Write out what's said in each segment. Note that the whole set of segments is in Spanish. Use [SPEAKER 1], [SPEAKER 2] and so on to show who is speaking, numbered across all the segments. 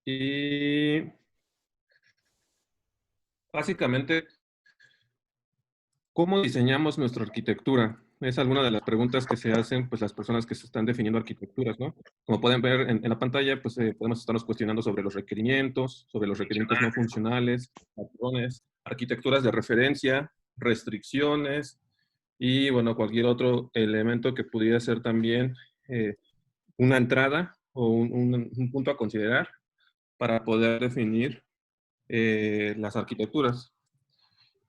[SPEAKER 1] Y básicamente, ¿cómo diseñamos nuestra arquitectura? Es alguna de las preguntas que se hacen, pues, las personas que se están definiendo arquitecturas, ¿no? Como pueden ver en la pantalla, pues, podemos estarnos cuestionando sobre los requerimientos no funcionales, patrones, arquitecturas de referencia, restricciones y, bueno, cualquier otro elemento que pudiera ser también una entrada o un punto a considerar para poder definir las arquitecturas.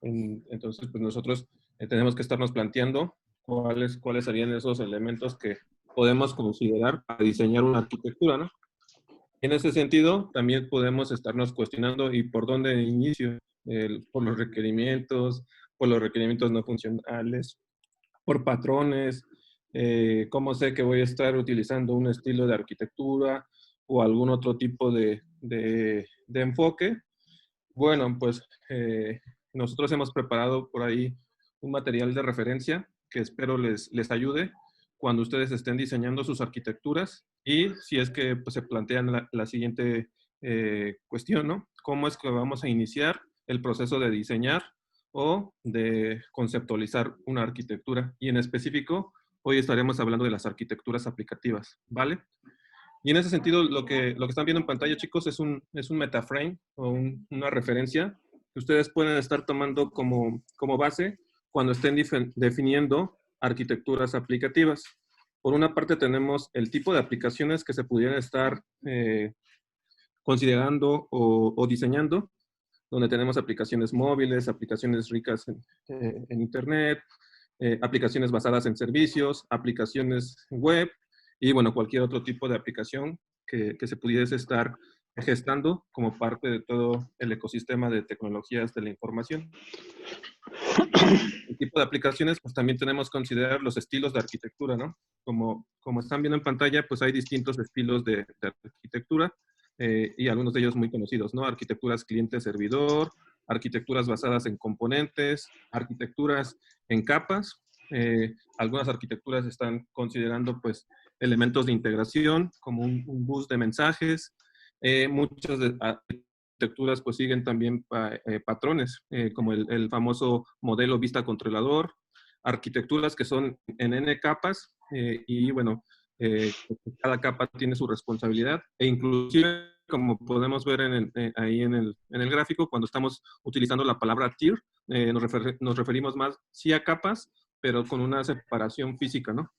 [SPEAKER 1] Entonces, pues nosotros tenemos que estarnos planteando cuáles serían esos elementos que podemos considerar para diseñar una arquitectura, ¿no? En ese sentido, también podemos estarnos cuestionando y por dónde inicio, por los requerimientos no funcionales, por patrones, cómo sé que voy a estar utilizando un estilo de arquitectura o algún otro tipo de enfoque. Bueno, pues nosotros hemos preparado por ahí un material de referencia que espero les ayude cuando ustedes estén diseñando sus arquitecturas y si es que pues, se plantean la siguiente cuestión, ¿no? ¿Cómo es que vamos a iniciar el proceso de diseñar o de conceptualizar una arquitectura? Y en específico, hoy estaremos hablando de las arquitecturas aplicativas, ¿vale? Y en ese sentido, lo que están viendo en pantalla, chicos, es un metaframe o una referencia que ustedes pueden estar tomando como base cuando estén definiendo arquitecturas aplicativas. Por una parte tenemos el tipo de aplicaciones que se pudieran estar considerando o diseñando, donde tenemos aplicaciones móviles, aplicaciones ricas en Internet, aplicaciones basadas en servicios, aplicaciones web y, bueno, cualquier otro tipo de aplicación que se pudiese estar gestando como parte de todo el ecosistema de tecnologías de la información. El tipo de aplicaciones, pues también tenemos que considerar los estilos de arquitectura, ¿no? Como están viendo en pantalla, pues hay distintos estilos de arquitectura y algunos de ellos muy conocidos, ¿no? Arquitecturas cliente-servidor, arquitecturas basadas en componentes, arquitecturas en capas. Algunas arquitecturas están considerando, pues, elementos de integración, como un bus de mensajes. Muchas arquitecturas pues siguen también patrones, como el famoso modelo vista controlador, arquitecturas que son en N capas y bueno, cada capa tiene su responsabilidad e inclusive como podemos ver ahí en el gráfico, cuando estamos utilizando la palabra tier, nos referimos más sí a capas, pero con una separación física, ¿no?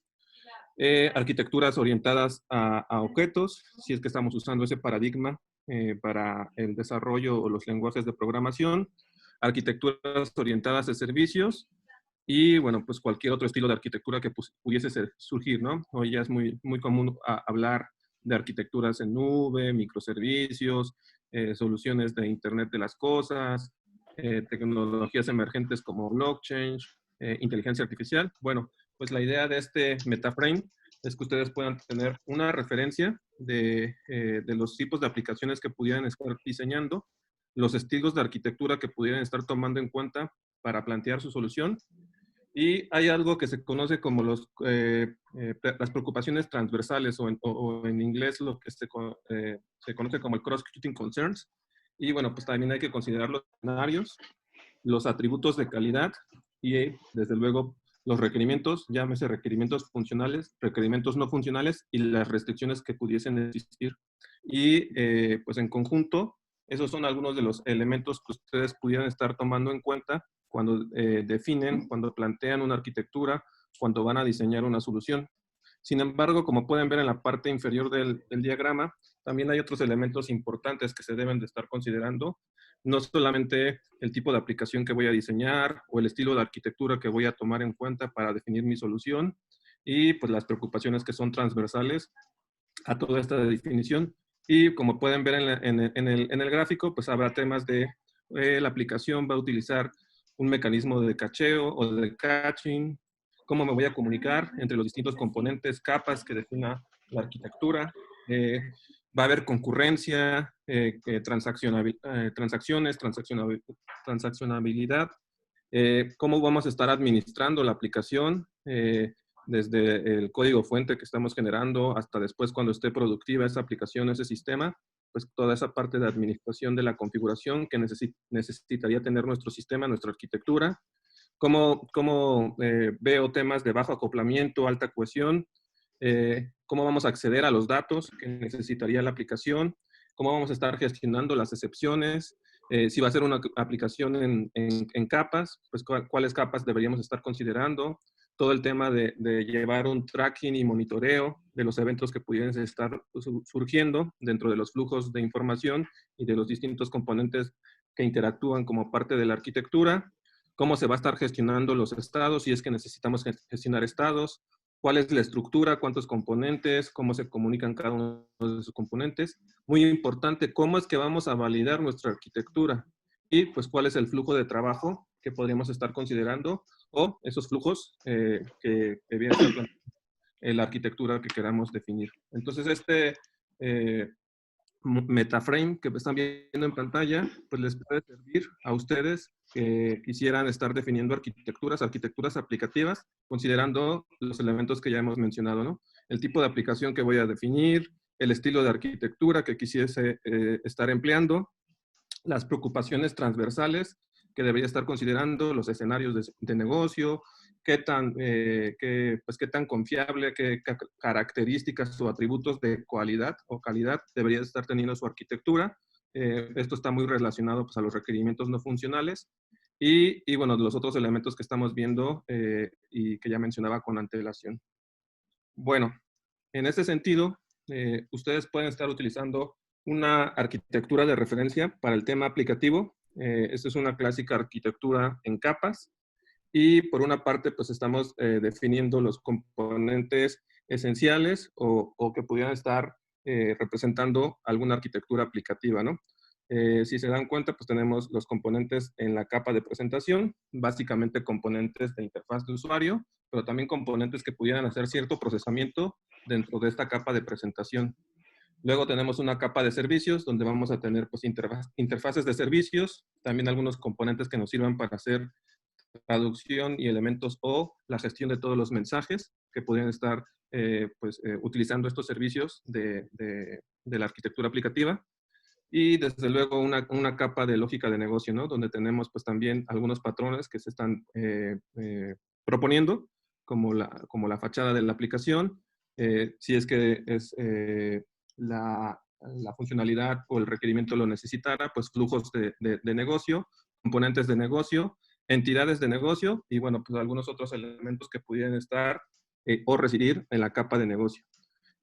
[SPEAKER 1] Arquitecturas orientadas a objetos, si es que estamos usando ese paradigma para el desarrollo o los lenguajes de programación, arquitecturas orientadas a servicios y, bueno, pues cualquier otro estilo de arquitectura que pudiese surgir, ¿no? Hoy ya es muy, muy común hablar de arquitecturas en nube, microservicios, soluciones de Internet de las cosas, tecnologías emergentes como blockchain, inteligencia artificial. Bueno, pues la idea de este metaframe es que ustedes puedan tener una referencia de los tipos de aplicaciones que pudieran estar diseñando, los estilos de arquitectura que pudieran estar tomando en cuenta para plantear su solución. Y hay algo que se conoce como las preocupaciones transversales o en inglés lo que se conoce como el cross-cutting concerns. Y bueno, pues también hay que considerar los escenarios, los atributos de calidad y, desde luego, los requerimientos, llámese requerimientos funcionales, requerimientos no funcionales y las restricciones que pudiesen existir. Y pues en conjunto, esos son algunos de los elementos que ustedes pudieran estar tomando en cuenta cuando definen, cuando plantean una arquitectura, cuando van a diseñar una solución. Sin embargo, como pueden ver en la parte inferior del diagrama, también hay otros elementos importantes que se deben de estar considerando, no solamente el tipo de aplicación que voy a diseñar o el estilo de arquitectura que voy a tomar en cuenta para definir mi solución y pues las preocupaciones que son transversales a toda esta definición. Y como pueden ver en el gráfico, pues habrá temas de la aplicación va a utilizar un mecanismo de cacheo o de caching, cómo me voy a comunicar entre los distintos componentes, capas que defina la arquitectura. Va a haber concurrencia, transacciones, transaccionabilidad, cómo vamos a estar administrando la aplicación, desde el código fuente que estamos generando hasta después cuando esté productiva esa aplicación, ese sistema, pues toda esa parte de administración de la configuración que necesitaría tener nuestro sistema, nuestra arquitectura. Cómo veo temas de bajo acoplamiento, alta cohesión, cómo vamos a acceder a los datos que necesitaría la aplicación, cómo vamos a estar gestionando las excepciones, si va a ser una aplicación en capas, pues cuáles capas deberíamos estar considerando, todo el tema de llevar un tracking y monitoreo de los eventos que pudieran estar surgiendo dentro de los flujos de información y de los distintos componentes que interactúan como parte de la arquitectura, cómo se va a estar gestionando los estados, si es que necesitamos gestionar estados, cuál es la estructura, cuántos componentes, cómo se comunican cada uno de esos componentes. Muy importante, cómo es que vamos a validar nuestra arquitectura y pues cuál es el flujo de trabajo que podríamos estar considerando o esos flujos que viene la arquitectura que queramos definir. Entonces, metaframe que están viendo en pantalla, pues les puede servir a ustedes que quisieran estar definiendo arquitecturas aplicativas, considerando los elementos que ya hemos mencionado, ¿no? El tipo de aplicación que voy a definir, el estilo de arquitectura que quisiese estar empleando, las preocupaciones transversales que debería estar considerando, los escenarios de negocio, qué tan confiable, qué características o atributos de cualidad o calidad debería estar teniendo su arquitectura. Esto está muy relacionado pues, a los requerimientos no funcionales y bueno, los otros elementos que estamos viendo y que ya mencionaba con antelación. Bueno, en ese sentido, ustedes pueden estar utilizando una arquitectura de referencia para el tema aplicativo. Esta es una clásica arquitectura en capas. Y por una parte, pues estamos definiendo los componentes esenciales o que pudieran estar representando alguna arquitectura aplicativa, ¿no? Si se dan cuenta, pues tenemos los componentes en la capa de presentación, básicamente componentes de interfaz de usuario, pero también componentes que pudieran hacer cierto procesamiento dentro de esta capa de presentación. Luego tenemos una capa de servicios donde vamos a tener pues, interfaces de servicios, también algunos componentes que nos sirvan para hacer traducción y elementos o la gestión de todos los mensajes que podrían estar utilizando estos servicios de la arquitectura aplicativa. Y desde luego una capa de lógica de negocio, ¿no? Donde tenemos pues también algunos patrones que se están proponiendo, como la fachada de la aplicación, si es que es la funcionalidad o el requerimiento lo necesitara, pues flujos de negocio, componentes de negocio, entidades de negocio y bueno, pues algunos otros elementos que pudieran estar o residir en la capa de negocio.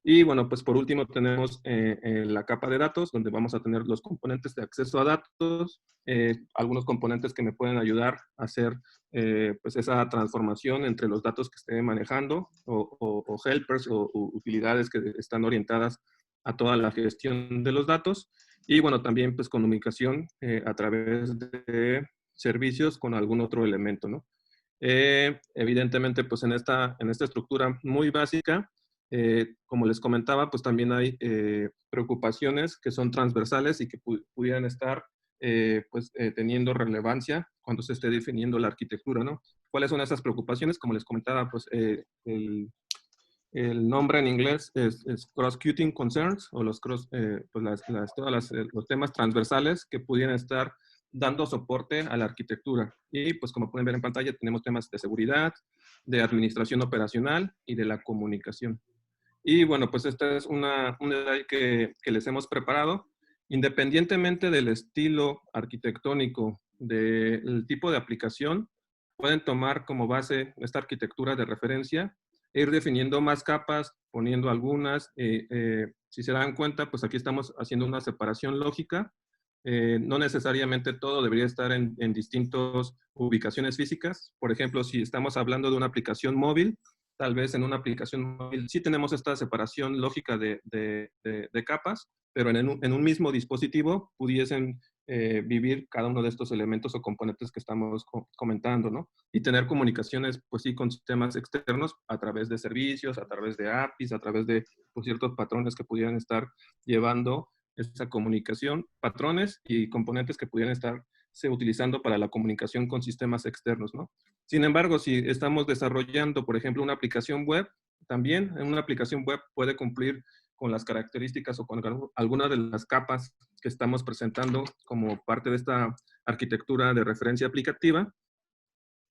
[SPEAKER 1] Y bueno, pues por último tenemos la capa de datos, donde vamos a tener los componentes de acceso a datos, algunos componentes que me pueden ayudar a hacer pues esa transformación entre los datos que esté manejando, o helpers o utilidades que están orientadas a toda la gestión de los datos. Y bueno, también pues comunicación a través de servicios con algún otro elemento, ¿no? Evidentemente, pues en esta estructura muy básica, como les comentaba, pues también hay preocupaciones que son transversales y que pudieran estar teniendo relevancia cuando se esté definiendo la arquitectura, ¿no? ¿Cuáles son esas preocupaciones? Como les comentaba, pues el nombre en inglés es cross-cutting concerns o los los temas transversales que pudieran estar dando soporte a la arquitectura. Y pues como pueden ver en pantalla tenemos temas de seguridad, de administración operacional y de la comunicación. Y bueno, pues esta es una slide que les hemos preparado. Independientemente del estilo arquitectónico, del tipo de aplicación, pueden tomar como base esta arquitectura de referencia e ir definiendo más capas, poniendo algunas. Si se dan cuenta, pues aquí estamos haciendo una separación lógica. No necesariamente todo debería estar en distintas ubicaciones físicas. Por ejemplo, si estamos hablando de una aplicación móvil, tal vez en una aplicación móvil sí tenemos esta separación lógica de capas, pero en un mismo dispositivo pudiesen vivir cada uno de estos elementos o componentes que estamos comentando, ¿no? Y tener comunicaciones, pues sí, con sistemas externos a través de servicios, a través de APIs, a través de pues, ciertos patrones que pudieran estar llevando esa comunicación, patrones y componentes que pudieran estarse utilizando para la comunicación con sistemas externos, ¿no? Sin embargo, si estamos desarrollando, por ejemplo, una aplicación web, también en una aplicación web puede cumplir con las características o con algunas de las capas que estamos presentando como parte de esta arquitectura de referencia aplicativa.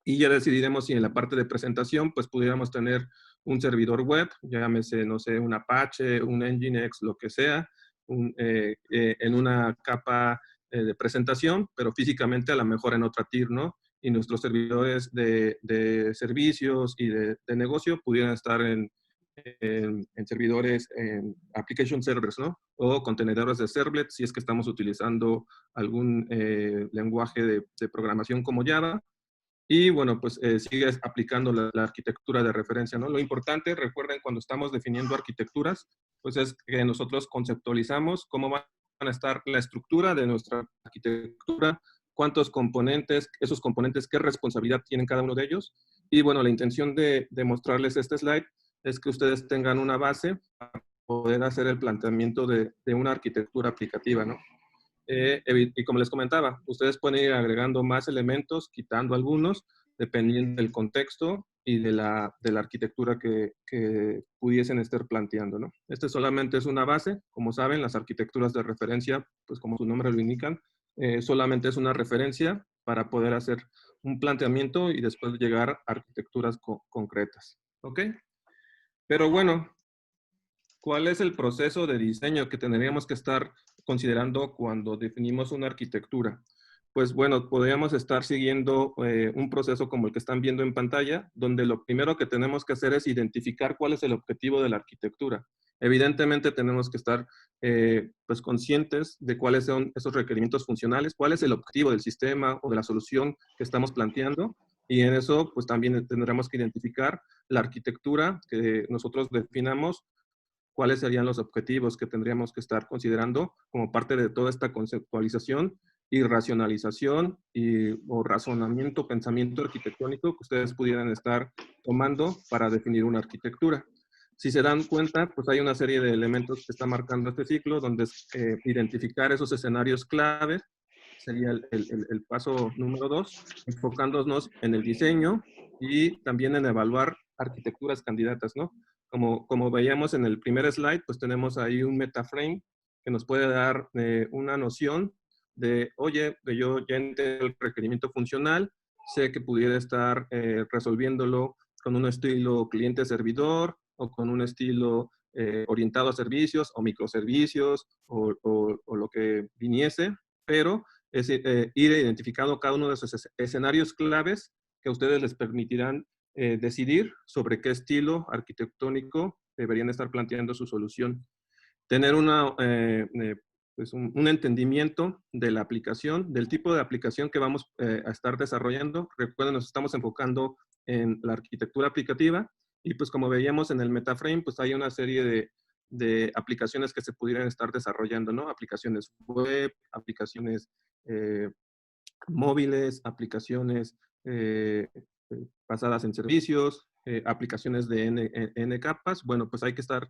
[SPEAKER 1] Y ya decidiremos si en la parte de presentación, pues pudiéramos tener un servidor web, llámese, no sé, un Apache, un Nginx, lo que sea, en una capa de presentación, pero físicamente a lo mejor en otra tier, ¿no? Y nuestros servidores de servicios y de negocio pudieran estar en servidores, en application servers, ¿no? O contenedores de servlet, si es que estamos utilizando algún lenguaje de programación como Java. Y bueno, pues sigues aplicando la arquitectura de referencia, ¿no? Lo importante, recuerden, cuando estamos definiendo arquitecturas, pues es que nosotros conceptualizamos cómo van a estar la estructura de nuestra arquitectura, cuántos componentes, esos componentes, qué responsabilidad tienen cada uno de ellos. Y bueno, la intención de mostrarles este slide es que ustedes tengan una base para poder hacer el planteamiento de una arquitectura aplicativa, ¿no? Y como les comentaba, ustedes pueden ir agregando más elementos, quitando algunos, dependiendo del contexto y de la arquitectura que pudiesen estar planteando, ¿no? Este solamente es una base. Como saben, las arquitecturas de referencia, pues como su nombre lo indican, solamente es una referencia para poder hacer un planteamiento y después llegar a arquitecturas concretas, ¿ok? Pero bueno, ¿cuál es el proceso de diseño que tendríamos que estar considerando cuando definimos una arquitectura? Pues bueno, podríamos estar siguiendo un proceso como el que están viendo en pantalla, donde lo primero que tenemos que hacer es identificar cuál es el objetivo de la arquitectura. Evidentemente tenemos que estar pues conscientes de cuáles son esos requerimientos funcionales, cuál es el objetivo del sistema o de la solución que estamos planteando, y en eso pues también tendremos que identificar la arquitectura que nosotros definamos, cuáles serían los objetivos que tendríamos que estar considerando como parte de toda esta conceptualización y racionalización o razonamiento, pensamiento arquitectónico que ustedes pudieran estar tomando para definir una arquitectura. Si se dan cuenta, pues hay una serie de elementos que está marcando este ciclo, donde es identificar esos escenarios clave, sería el paso número 2, enfocándonos en el diseño y también en evaluar arquitecturas candidatas, ¿no? Como veíamos en el primer slide, pues tenemos ahí un metaframe que nos puede dar una noción de, oye, yo ya entiendo el requerimiento funcional, sé que pudiera estar resolviéndolo con un estilo cliente-servidor o con un estilo orientado a servicios o microservicios o lo que viniese, pero es ir identificando cada uno de esos escenarios claves que a ustedes les permitirán decidir sobre qué estilo arquitectónico deberían estar planteando su solución. Tener pues un entendimiento de la aplicación, del tipo de aplicación que vamos a estar desarrollando. Recuerden, nos estamos enfocando en la arquitectura aplicativa y pues como veíamos en el metaframe, pues hay una serie de aplicaciones que se pudieran estar desarrollando, ¿no? Aplicaciones web, aplicaciones móviles, aplicaciones basadas en servicios, aplicaciones de N capas. Bueno, pues hay que estar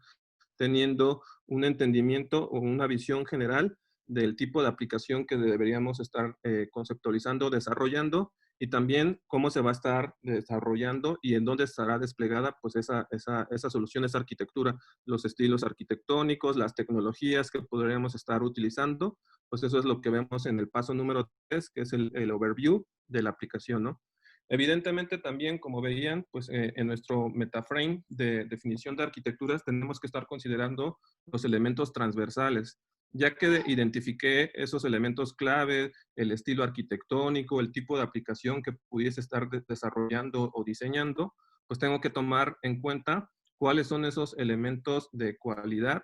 [SPEAKER 1] teniendo un entendimiento o una visión general del tipo de aplicación que deberíamos estar conceptualizando, desarrollando, y también cómo se va a estar desarrollando y en dónde estará desplegada pues esa solución, esa arquitectura, los estilos arquitectónicos, las tecnologías que podríamos estar utilizando. Pues eso es lo que vemos en el paso número 3, que es el overview de la aplicación, ¿no? Evidentemente también, como veían, pues en nuestro metaframe de definición de arquitecturas tenemos que estar considerando los elementos transversales. Ya que identifiqué esos elementos clave, el estilo arquitectónico, el tipo de aplicación que pudiese estar desarrollando o diseñando, pues tengo que tomar en cuenta cuáles son esos elementos de cualidad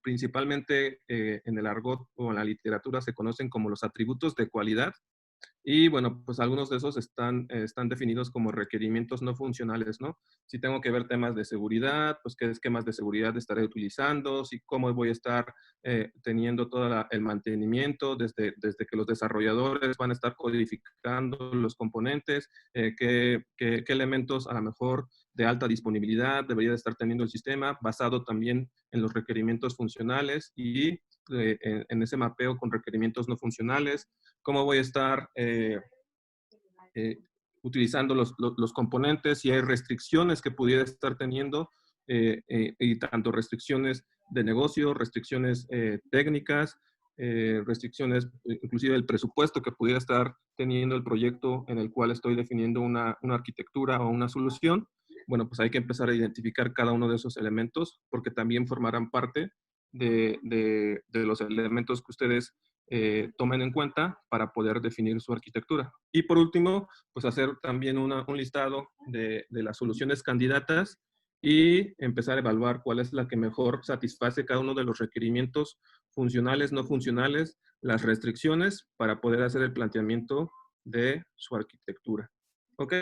[SPEAKER 1] principalmente en el argot o en la literatura se conocen como los atributos de cualidad. Y bueno, pues algunos de esos están definidos como requerimientos no funcionales, ¿no? Si tengo que ver temas de seguridad, pues qué esquemas de seguridad estaré utilizando, si cómo voy a estar teniendo todo el mantenimiento desde que los desarrolladores van a estar codificando los componentes, qué elementos a lo mejor de alta disponibilidad debería de estar teniendo el sistema, basado también en los requerimientos funcionales y en ese mapeo con requerimientos no funcionales, cómo voy a estar utilizando los componentes, si hay restricciones que pudiera estar teniendo y tanto restricciones de negocio, restricciones técnicas, restricciones, inclusive el presupuesto que pudiera estar teniendo el proyecto en el cual estoy definiendo una arquitectura o una solución. Bueno, pues hay que empezar a identificar cada uno de esos elementos porque también formarán parte de los elementos que ustedes tomen en cuenta para poder definir su arquitectura. Y por último, pues hacer también un listado de las soluciones candidatas y empezar a evaluar cuál es la que mejor satisface cada uno de los requerimientos funcionales, no funcionales, las restricciones para poder hacer el planteamiento de su arquitectura. ¿Ok?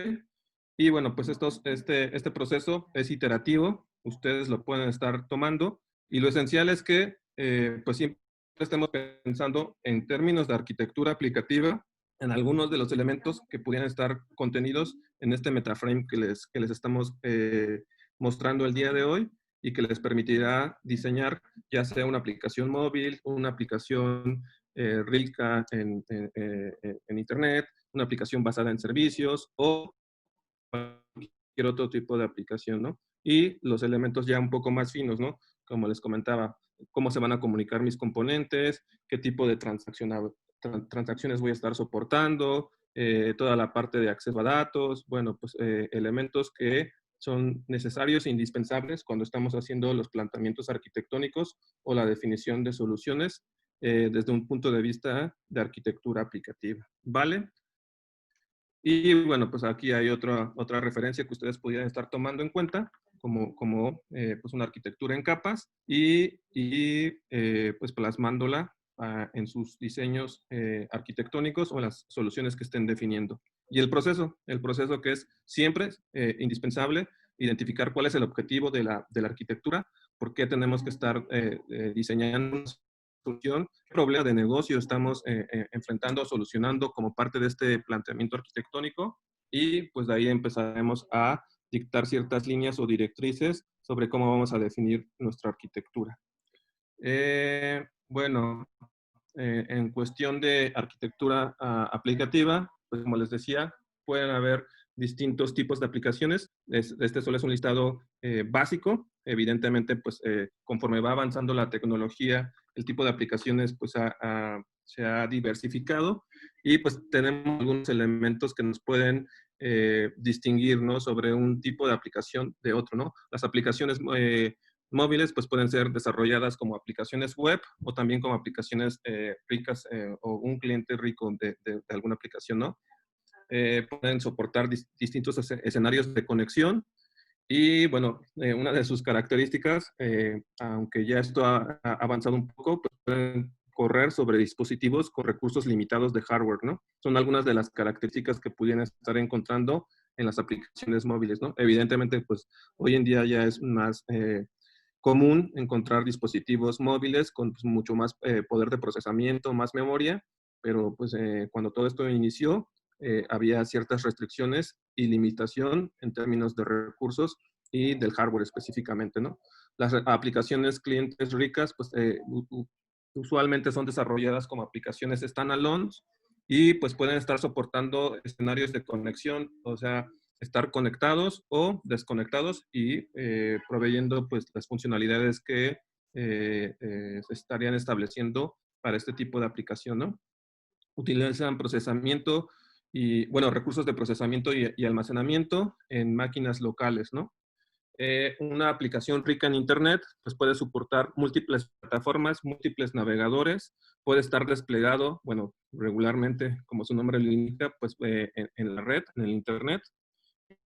[SPEAKER 1] Y bueno, pues este proceso es iterativo, ustedes lo pueden estar tomando y lo esencial es que pues siempre estemos pensando en términos de arquitectura aplicativa en algunos de los elementos que pudieran estar contenidos en este metaframe que les estamos mostrando el día de hoy y que les permitirá diseñar ya sea una aplicación móvil, una aplicación rica en Internet, una aplicación basada en servicios o cualquier otro tipo de aplicación, ¿no? Y los elementos ya un poco más finos, ¿no? Como les comentaba, cómo se van a comunicar mis componentes, qué tipo de transacciones voy a estar soportando, toda la parte de acceso a datos, bueno, pues elementos que son necesarios e indispensables cuando estamos haciendo los planteamientos arquitectónicos o la definición de soluciones desde un punto de vista de arquitectura aplicativa, ¿vale? Y bueno, pues aquí hay otra referencia que ustedes pudieran estar tomando en cuenta, como pues una arquitectura en capas y pues plasmándola en sus diseños arquitectónicos o en las soluciones que estén definiendo. Y el proceso que es siempre indispensable, identificar cuál es el objetivo de la arquitectura, por qué tenemos que estar diseñando solución, qué problema de negocio estamos enfrentando, solucionando como parte de este planteamiento arquitectónico y pues de ahí empezaremos a dictar ciertas líneas o directrices sobre cómo vamos a definir nuestra arquitectura. Bueno, en cuestión de arquitectura aplicativa, pues como les decía, pueden haber distintos tipos de aplicaciones. Este solo es un listado básico. Evidentemente, pues conforme va avanzando la tecnología, el tipo de aplicaciones pues se ha diversificado y pues tenemos algunos elementos que nos pueden distinguir, ¿no? Sobre un tipo de aplicación de otro, ¿no? Las aplicaciones móviles pues pueden ser desarrolladas como aplicaciones web o también como aplicaciones ricas o un cliente rico de alguna aplicación, ¿no? Pueden soportar distintos escenarios de conexión y bueno, una de sus características, aunque ya esto ha avanzado un poco, pues pueden correr sobre dispositivos con recursos limitados de hardware, ¿no? Son algunas de las características que pudieran estar encontrando en las aplicaciones móviles, ¿no? Evidentemente, pues hoy en día ya es más común encontrar dispositivos móviles con pues, mucho más poder de procesamiento, más memoria, pero pues cuando todo esto inició, había ciertas restricciones y limitación en términos de recursos y del hardware específicamente, ¿no? Las aplicaciones clientes ricas, pues usualmente son desarrolladas como aplicaciones standalone y pues pueden estar soportando escenarios de conexión, o sea, estar conectados o desconectados y proveyendo pues las funcionalidades que se estarían estableciendo para este tipo de aplicación, ¿no? Utilizan procesamiento y, bueno, recursos de procesamiento y almacenamiento en máquinas locales, ¿no? Una aplicación rica en Internet, pues puede soportar múltiples plataformas, múltiples navegadores, puede estar desplegado, bueno, regularmente, como su nombre lo indica, pues en la red, en el Internet.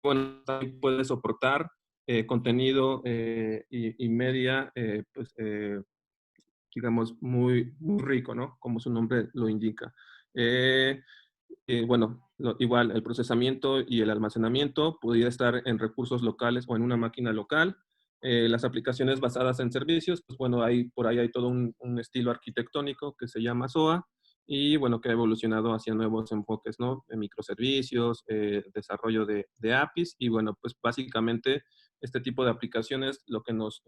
[SPEAKER 1] Bueno, también puede soportar contenido y media, pues, digamos, muy rico, ¿no? Como su nombre lo indica. Eh, bueno, igual el procesamiento y el almacenamiento podría estar en recursos locales o en una máquina local. Las aplicaciones basadas en servicios, pues bueno, por ahí hay todo un estilo arquitectónico que se llama SOA y bueno, que ha evolucionado hacia nuevos enfoques, ¿no? En microservicios, desarrollo de APIs y bueno, pues básicamente este tipo de aplicaciones lo que nos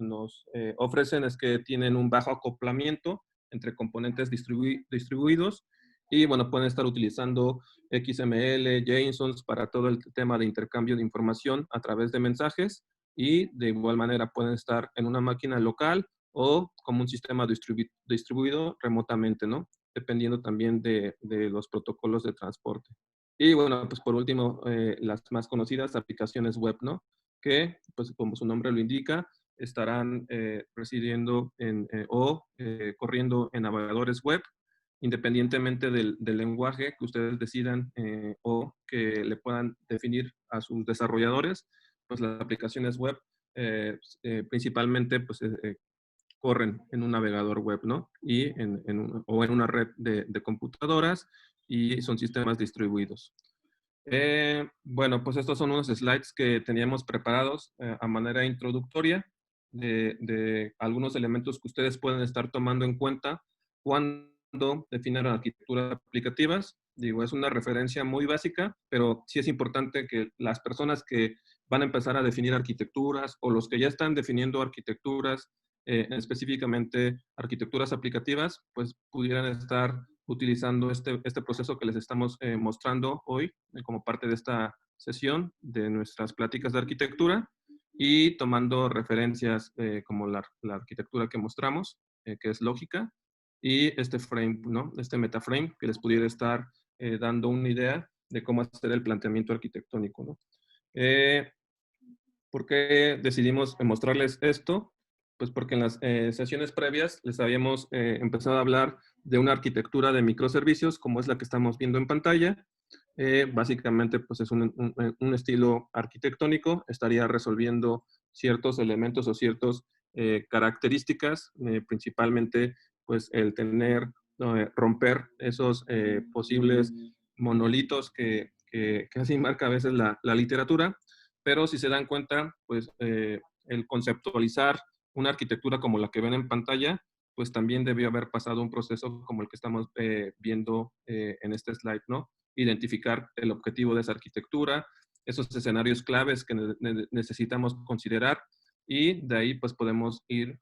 [SPEAKER 1] ofrecen es que tienen un bajo acoplamiento entre componentes distribuidos y bueno, pueden estar utilizando XML, JSON para todo el tema de intercambio de información a través de mensajes y de igual manera pueden estar en una máquina local o como un sistema distribuido remotamente, ¿no? Dependiendo también de los protocolos de transporte. Y bueno, pues por último, las más conocidas aplicaciones web, ¿no? Que, pues como su nombre lo indica, estarán residiendo corriendo en navegadores web, independientemente del lenguaje que ustedes decidan o que le puedan definir a sus desarrolladores, pues las aplicaciones web principalmente pues, corren en un navegador web, ¿no? O en una red de computadoras y son sistemas distribuidos. Bueno, pues estos son unos slides que teníamos preparados a manera introductoria de algunos elementos que ustedes pueden estar tomando en cuenta cuando definen arquitecturas aplicativas. Digo, es una referencia muy básica, pero sí es importante que las personas que van a empezar a definir arquitecturas o los que ya están definiendo arquitecturas, específicamente arquitecturas aplicativas, pues pudieran estar utilizando este proceso que les estamos mostrando hoy como parte de esta sesión de nuestras pláticas de arquitectura y tomando referencias como la arquitectura que mostramos, que es lógica, y este frame, ¿no? Este metaframe que les pudiera estar dando una idea de cómo hacer el planteamiento arquitectónico, ¿no? ¿Por qué decidimos mostrarles esto? Pues porque en las sesiones previas les habíamos empezado a hablar de una arquitectura de microservicios, como es la que estamos viendo en pantalla. Básicamente, pues es un estilo arquitectónico, estaría resolviendo ciertos elementos o ciertas características, principalmente, pues el romper esos posibles monolitos que así marca a veces la literatura, pero si se dan cuenta, pues el conceptualizar una arquitectura como la que ven en pantalla, pues también debió haber pasado un proceso como el que estamos viendo en este slide, ¿no? Identificar el objetivo de esa arquitectura, esos escenarios claves que necesitamos considerar y de ahí pues podemos ir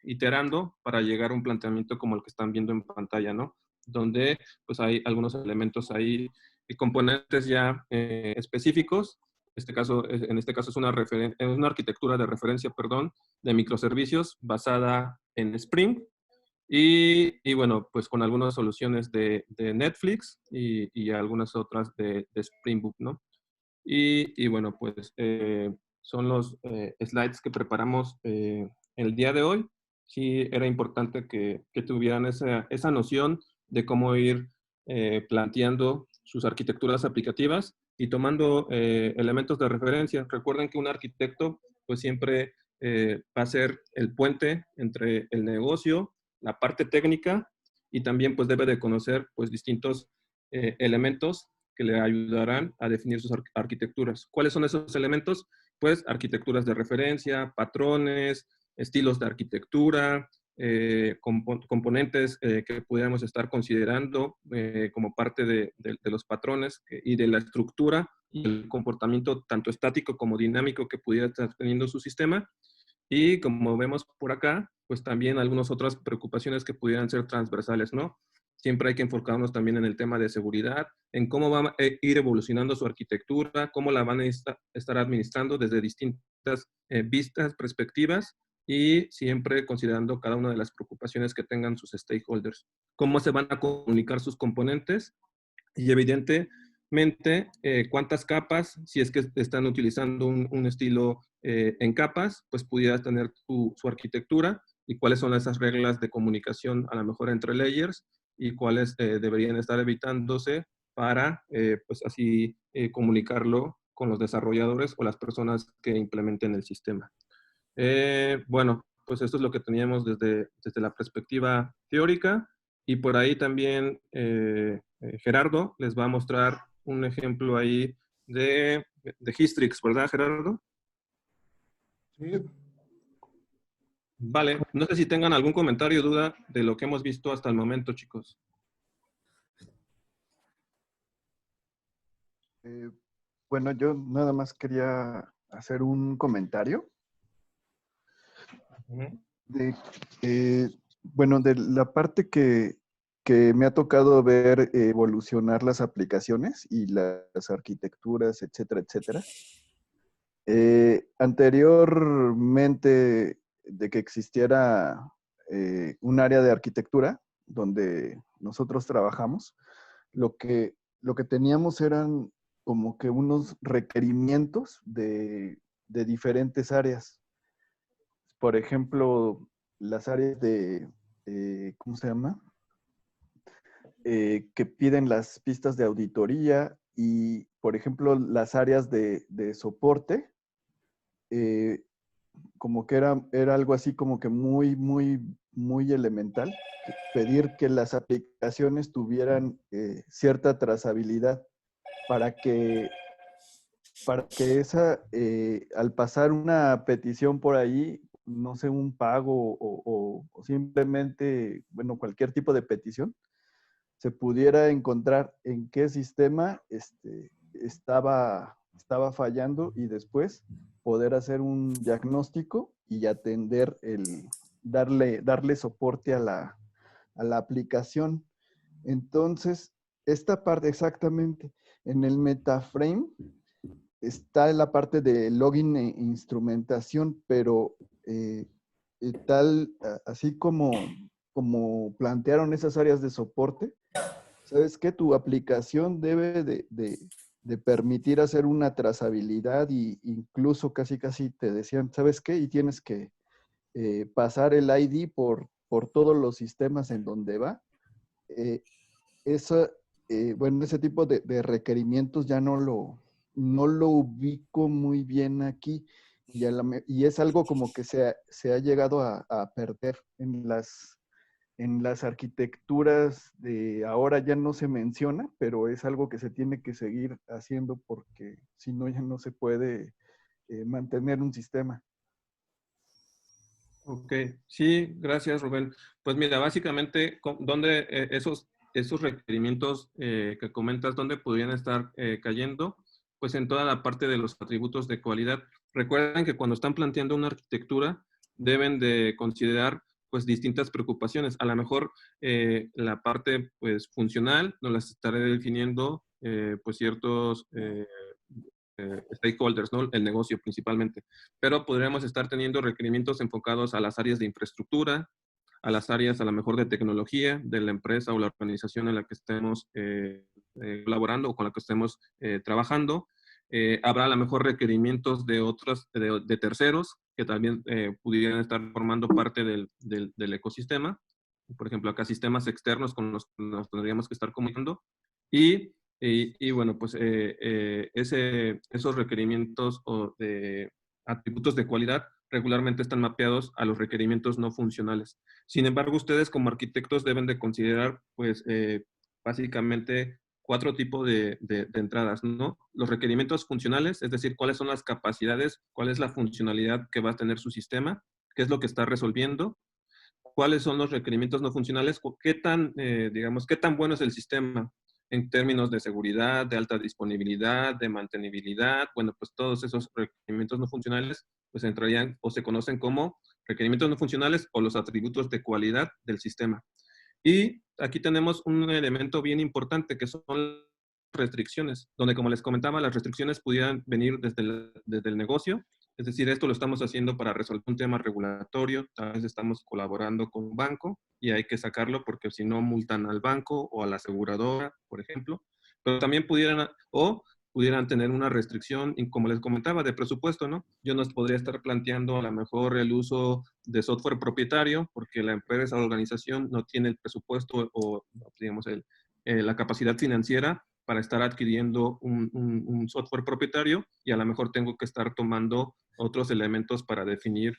[SPEAKER 1] iterando para llegar a un planteamiento como el que están viendo en pantalla, ¿no? Donde pues hay algunos elementos ahí y componentes ya específicos. En este caso es una arquitectura de referencia, perdón, de microservicios basada en Spring y bueno, pues con algunas soluciones de Netflix y algunas otras de Spring Boot, ¿no? Y bueno, pues son los slides que preparamos el día de hoy. Sí, era importante que tuvieran esa noción de cómo ir planteando sus arquitecturas aplicativas y tomando elementos de referencia. Recuerden que un arquitecto pues siempre va a ser el puente entre el negocio, la parte técnica y también pues debe de conocer pues distintos elementos que le ayudarán a definir sus arquitecturas. ¿Cuáles son esos elementos? Pues arquitecturas de referencia, patrones, estilos de arquitectura, componentes que pudiéramos estar considerando como parte de los patrones y de la estructura y el comportamiento tanto estático como dinámico que pudiera estar teniendo su sistema. Y como vemos por acá, pues también algunas otras preocupaciones que pudieran ser transversales, ¿no? Siempre hay que enfocarnos también en el tema de seguridad, en cómo va a ir evolucionando su arquitectura, cómo la van a estar administrando desde distintas vistas, perspectivas y siempre considerando cada una de las preocupaciones que tengan sus stakeholders. Cómo se van a comunicar sus componentes y evidentemente cuántas capas, si es que están utilizando un estilo en capas, pues pudieras tener su arquitectura y cuáles son esas reglas de comunicación a lo mejor entre layers y cuáles deberían estar evitándose para pues así comunicarlo con los desarrolladores o las personas que implementen el sistema. Bueno, pues esto es lo que teníamos desde la perspectiva teórica y por ahí también Gerardo les va a mostrar un ejemplo ahí de Histrix, ¿verdad, Gerardo?
[SPEAKER 2] Sí.
[SPEAKER 1] Vale, no sé si tengan algún comentario o duda de lo que hemos visto hasta el momento, chicos.
[SPEAKER 2] Bueno, yo nada más quería hacer un comentario de, bueno, de la parte que me ha tocado ver evolucionar las aplicaciones y las arquitecturas, etcétera, etcétera. Anteriormente de que existiera un área de arquitectura donde nosotros trabajamos, lo que teníamos eran como que unos requerimientos de diferentes áreas. Por ejemplo, las áreas ¿cómo se llama? Que piden las pistas de auditoría y, por ejemplo, las áreas de soporte, eh, como que era algo así como que muy elemental, pedir que las aplicaciones tuvieran cierta trazabilidad para que, para que al pasar una petición por ahí, no sé, un pago o simplemente, bueno, cualquier tipo de petición, se pudiera encontrar en qué sistema estaba fallando y después poder hacer un diagnóstico y atender darle soporte a la aplicación. Entonces, esta parte exactamente, en el MetaFrame está la parte de login e instrumentación, pero así como plantearon esas áreas de soporte, ¿sabes qué? Tu aplicación debe de permitir hacer una trazabilidad y incluso casi te decían, ¿sabes qué? Y tienes que pasar el ID por todos los sistemas en donde va. Eh, esa, bueno, ese tipo de requerimientos ya no lo ubico muy bien aquí y es algo como que se ha llegado a perder en las arquitecturas de ahora ya no se menciona, pero es algo que se tiene que seguir haciendo porque si no ya no se puede mantener un sistema.
[SPEAKER 1] Ok, sí, gracias, Rubén. Pues mira, básicamente, ¿dónde esos requerimientos que comentas, dónde podrían estar cayendo? Pues en toda la parte de los atributos de cualidad. Recuerden que cuando están planteando una arquitectura, deben de considerar pues distintas preocupaciones. A lo mejor la parte pues funcional nos las estaré definiendo pues ciertos stakeholders, ¿no? El negocio principalmente. Pero podríamos estar teniendo requerimientos enfocados a las áreas de infraestructura, a las áreas a lo mejor de tecnología de la empresa o la organización en la que estemos colaborando o con la que estemos trabajando. Habrá a lo mejor requerimientos de otros, de terceros que también pudieran estar formando parte del ecosistema. Por ejemplo, acá sistemas externos con los que nos tendríamos que estar comunicando. Y bueno, pues esos requerimientos o de atributos de cualidad regularmente están mapeados a los requerimientos no funcionales. Sin embargo, ustedes como arquitectos deben de considerar, pues, básicamente 4 tipos de entradas, ¿no? Los requerimientos funcionales, es decir, cuáles son las capacidades, cuál es la funcionalidad que va a tener su sistema, qué es lo que está resolviendo, cuáles son los requerimientos no funcionales, qué tan, digamos, qué tan bueno es el sistema en términos de seguridad, de alta disponibilidad, de mantenibilidad. Bueno, pues todos esos requerimientos no funcionales pues entrarían o se conocen como requerimientos no funcionales o los atributos de cualidad del sistema. Y aquí tenemos un elemento bien importante que son restricciones, donde como les comentaba, las restricciones pudieran venir desde el negocio, es decir, esto lo estamos haciendo para resolver un tema regulatorio, tal vez estamos colaborando con un banco y hay que sacarlo porque si no multan al banco o a la aseguradora, por ejemplo, pero también pudieran tener una restricción, como les comentaba, de presupuesto, ¿no? Yo nos podría estar planteando a lo mejor el uso de software propietario porque la empresa o organización no tiene el presupuesto o, digamos, la capacidad financiera para estar adquiriendo un software propietario y a lo mejor tengo que estar tomando otros elementos para definir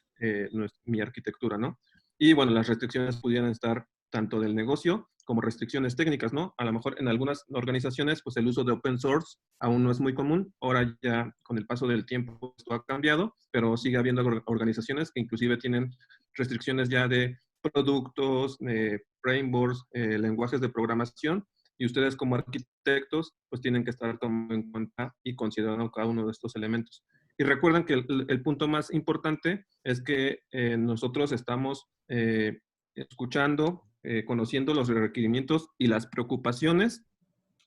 [SPEAKER 1] mi arquitectura, ¿no? Y bueno, las restricciones pudieran estar tanto del negocio como restricciones técnicas, ¿no? A lo mejor en algunas organizaciones, pues el uso de open source aún no es muy común. Ahora ya con el paso del tiempo esto ha cambiado, pero sigue habiendo organizaciones que inclusive tienen restricciones ya de productos, frameworks, lenguajes de programación, y ustedes como arquitectos pues tienen que estar tomando en cuenta y considerando cada uno de estos elementos. Y recuerden que el punto más importante es que nosotros estamos escuchando, conociendo los requerimientos y las preocupaciones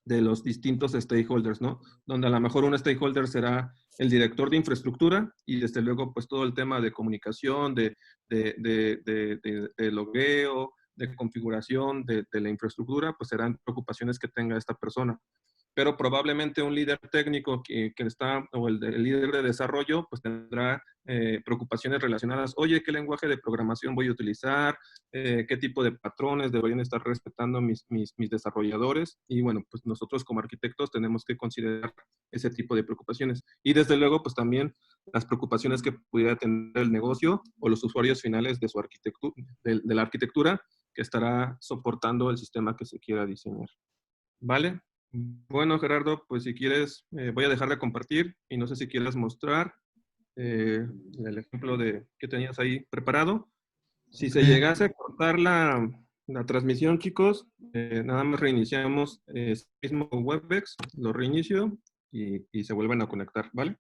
[SPEAKER 1] de los distintos stakeholders, ¿no? Donde a lo mejor un stakeholder será el director de infraestructura y desde luego pues todo el tema de comunicación, de logueo, de configuración de la infraestructura, pues serán preocupaciones que tenga esta persona. Pero probablemente un líder técnico que está, o el líder de desarrollo, pues tendrá preocupaciones relacionadas, oye, ¿qué lenguaje de programación voy a utilizar? ¿Qué tipo de patrones deberían estar respetando mis desarrolladores? Y bueno, pues nosotros como arquitectos tenemos que considerar ese tipo de preocupaciones. Y desde luego, pues también las preocupaciones que pudiera tener el negocio o los usuarios finales de su arquitectura, de la arquitectura que estará soportando el sistema que se quiera diseñar. ¿Vale? Bueno, Gerardo, pues si quieres, voy a dejar de compartir y no sé si quieres mostrar eh, el ejemplo que tenías ahí preparado. Si se llegase a cortar la transmisión, chicos, nada más reiniciamos este mismo Webex, lo reinicio y se vuelven a conectar, ¿vale?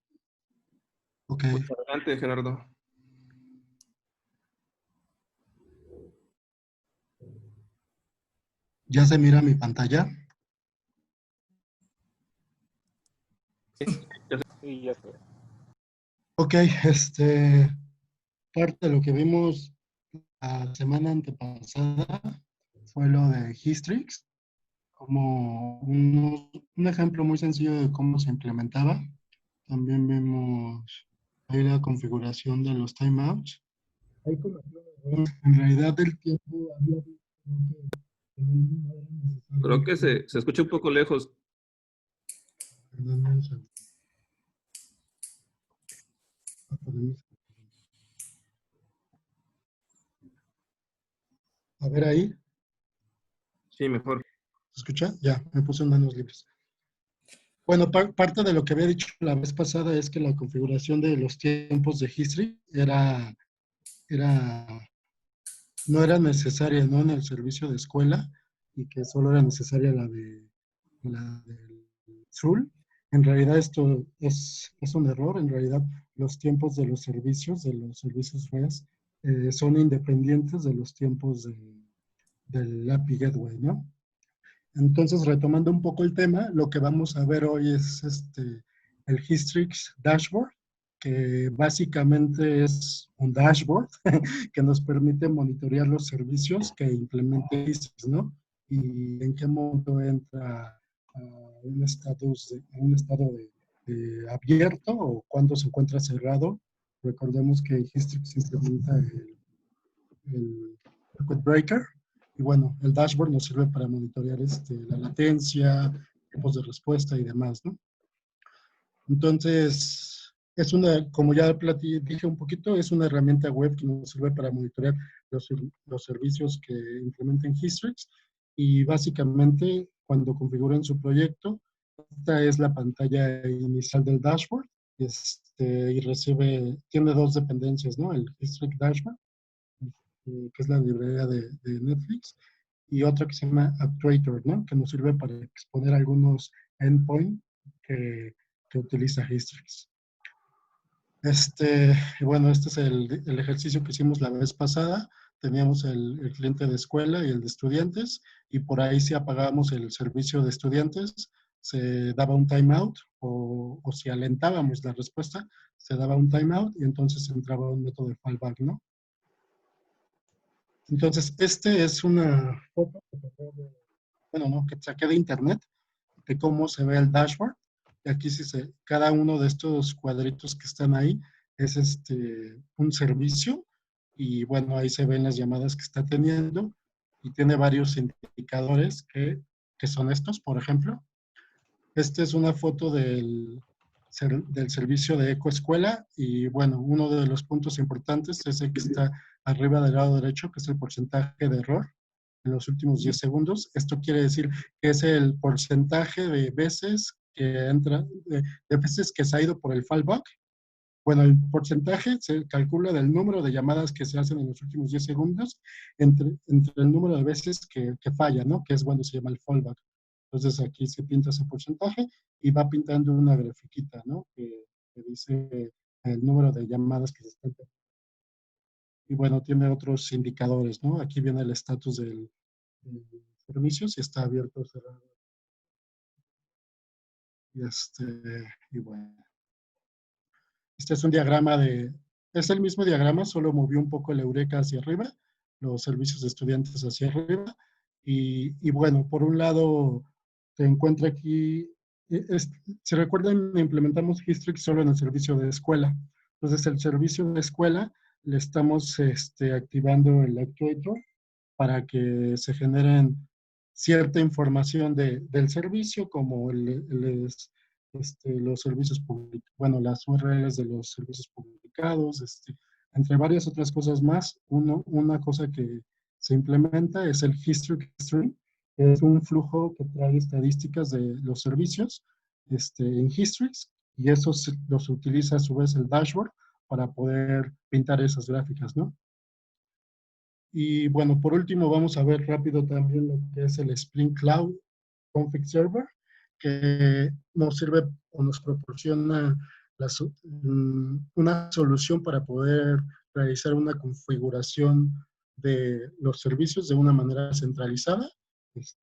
[SPEAKER 3] Ok.
[SPEAKER 1] Pues adelante, Gerardo.
[SPEAKER 3] ¿Ya se mira mi pantalla?
[SPEAKER 4] Sí, ya sé.
[SPEAKER 3] Ok, parte de lo que vimos la semana antepasada fue lo de Histrix, como un ejemplo muy sencillo de cómo se implementaba. También vimos ahí la configuración de los timeouts. Ahí cometió un error. En realidad el tiempo había visto que no era
[SPEAKER 1] Creo que
[SPEAKER 3] necesario.
[SPEAKER 1] se escucha un poco lejos.
[SPEAKER 3] Perdón, un segundo. A ver ahí,
[SPEAKER 1] Sí, mejor.
[SPEAKER 3] ¿se escucha? Ya, me puse en manos libres. Bueno, parte de lo que había dicho la vez pasada es que la configuración de los tiempos de History era, no era necesaria, ¿no? En el servicio de escuela y que solo era necesaria la del Zul. En realidad esto es un error. En realidad los tiempos de los servicios REST, son independientes de los tiempos del API Gateway, ¿no? Entonces, retomando un poco el tema, lo que vamos a ver hoy es el Histrix Dashboard, que básicamente es un dashboard que nos permite monitorear los servicios que implementa Histrix, ¿no? Y en qué momento entra a un estado de abierto o cuando se encuentra cerrado. Recordemos que Histrix implementa el circuit breaker. Y bueno, el dashboard nos sirve para monitorear la latencia, tiempos de respuesta y demás, ¿no? Entonces, como ya dije un poquito, es una herramienta web que nos sirve para monitorear los servicios que implementen Histrix. Y básicamente, cuando configuren su proyecto, esta es la pantalla inicial del dashboard. Y tiene dos dependencias, ¿no? El Histrix Dashboard, que es la librería de Netflix, y otra que se llama Actuator, ¿no? Que nos sirve para exponer algunos endpoints que utiliza Histrix. Bueno, este es el ejercicio que hicimos la vez pasada. Teníamos el cliente de escuela y el de estudiantes, y por ahí si apagábamos el servicio de estudiantes, se daba un timeout, o si alentábamos la respuesta, se daba un timeout y entonces entraba un método de fallback, ¿no? Entonces, es una foto que saqué de internet de cómo se ve el dashboard. Y aquí cada uno de estos cuadritos que están ahí es un servicio, y bueno, ahí se ven las llamadas que está teniendo y tiene varios indicadores que son estos, por ejemplo. Esta es una foto del servicio de EcoEscuela, y bueno, uno de los puntos importantes es el que está arriba del lado derecho, que es el porcentaje de error en los últimos 10 segundos. Esto quiere decir que es el porcentaje de veces de veces que se ha ido por el fallback. Bueno, el porcentaje se calcula del número de llamadas que se hacen en los últimos 10 segundos entre el número de veces que falla, ¿no? Que es cuando se llama el fallback. Entonces aquí se pinta ese porcentaje y va pintando una grafiquita, ¿no? Que dice el número de llamadas que se están teniendo. Y bueno, tiene otros indicadores, ¿no? Aquí viene el estatus del servicio, si está abierto o cerrado. y bueno, este es un diagrama es el mismo diagrama, solo movió un poco el Eureka hacia arriba, los servicios de estudiantes hacia arriba. Y bueno, por un lado se encuentra aquí, si recuerdan, implementamos History solo en el servicio de escuela. Entonces, el servicio de escuela le estamos activando el actuator para que se generen cierta información del servicio, como los servicios públicos, bueno, las URLs de los servicios publicados, entre varias otras cosas más. Una cosa que se implementa es el History Stream, que es un flujo que trae estadísticas de los servicios en Histories, y eso los utiliza a su vez el dashboard para poder pintar esas gráficas, ¿no? Y bueno, por último vamos a ver rápido también lo que es el Spring Cloud Config Server, que nos sirve o nos proporciona una solución para poder realizar una configuración de los servicios de una manera centralizada,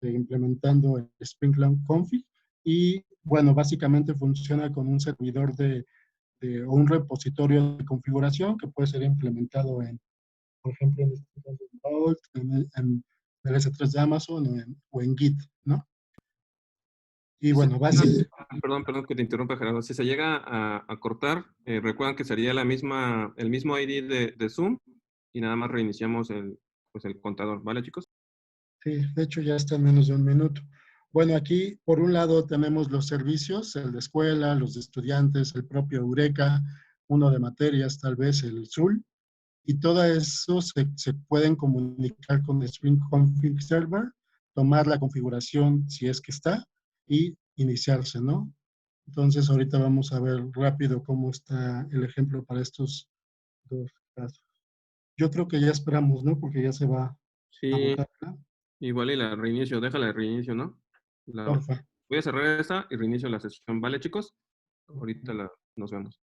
[SPEAKER 3] implementando el Spring Cloud Config. Y bueno, básicamente funciona con un servidor o un repositorio de configuración que puede ser implementado por ejemplo, en este caso en Vault, en el S3 de Amazon o en Git, ¿no? Y
[SPEAKER 1] Si
[SPEAKER 3] bueno,
[SPEAKER 1] perdón que te interrumpa, Gerardo. Si se llega a cortar, recuerdan que sería el mismo ID de Zoom y nada más reiniciamos pues el contador, ¿vale, chicos?
[SPEAKER 3] sí, de hecho ya está en menos de un minuto. Bueno, aquí por un lado tenemos los servicios, el de escuela, los de estudiantes, el propio Eureka, uno de materias, tal vez el SUL, y todo eso se pueden comunicar con el Spring Config Server, tomar la configuración si es que está y iniciarse, ¿no? Entonces ahorita vamos a ver rápido cómo está el ejemplo para estos dos casos. Yo creo que ya esperamos, ¿no? Porque ya se va a
[SPEAKER 1] Sí,
[SPEAKER 3] votar, ¿no?
[SPEAKER 1] igual y la reinicio, déjala de reinicio, ¿no?
[SPEAKER 3] Porfa.
[SPEAKER 1] Voy a cerrar esta y reinicio la sesión, ¿vale, chicos? Ahorita nos vemos.